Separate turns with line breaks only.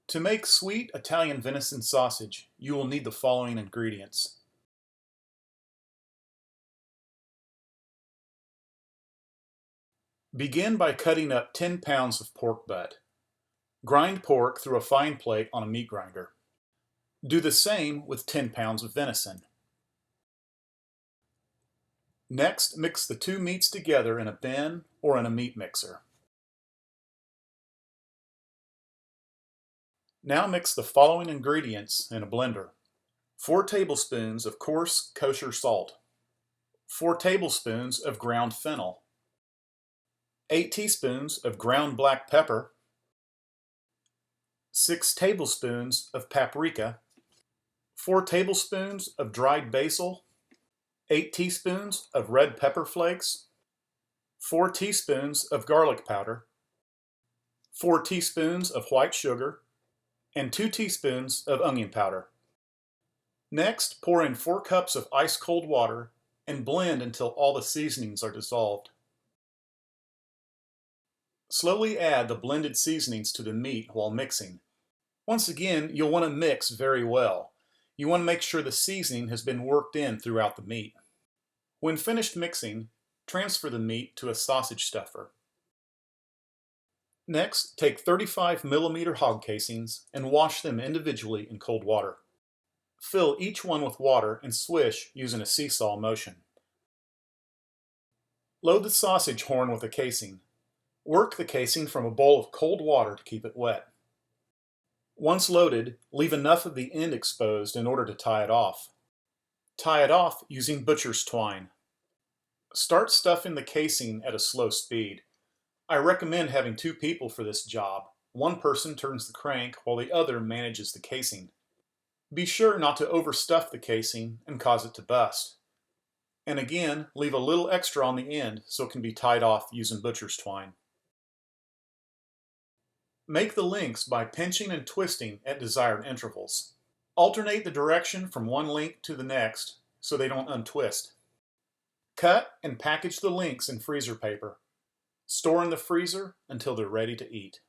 To make sweet Italian venison sausage, you will need the following ingredients. Begin by cutting up 10 pounds of pork butt. Grind pork through a fine plate on a meat grinder. Do the same with 10 pounds of venison. Next, mix the two meats together in a bin or in a meat mixer. Now mix the following ingredients in a blender. 4 tablespoons of coarse kosher salt, 4 tablespoons of ground fennel, 8 teaspoons of ground black pepper, 6 tablespoons of paprika, 4 tablespoons of dried basil, 8 teaspoons of red pepper flakes, 4 teaspoons of garlic powder, 4 teaspoons of white sugar, and 2 teaspoons of onion powder. Next, pour in 4 cups of ice-cold water and blend until all the seasonings are dissolved. Slowly add the blended seasonings to the meat while mixing. Once again, you'll want to mix very well. You want to make sure the seasoning has been worked in throughout the meat. When finished mixing, transfer the meat to a sausage stuffer. Next, take 35 millimeter hog casings and wash them individually in cold water. Fill each one with water and swish using a seesaw motion. Load the sausage horn with a casing. Work the casing from a bowl of cold water to keep it wet. Once loaded, leave enough of the end exposed in order to tie it off. Tie it off using butcher's twine. Start stuffing the casing at a slow speed. I recommend having 2 people for this job. One person turns the crank while the other manages the casing. Be sure not to overstuff the casing and cause it to bust. And again, leave a little extra on the end so it can be tied off using butcher's twine. Make the links by pinching and twisting at desired intervals. Alternate the direction from one link to the next so they don't untwist. Cut and package the links in freezer paper. Store in the freezer until they're ready to eat.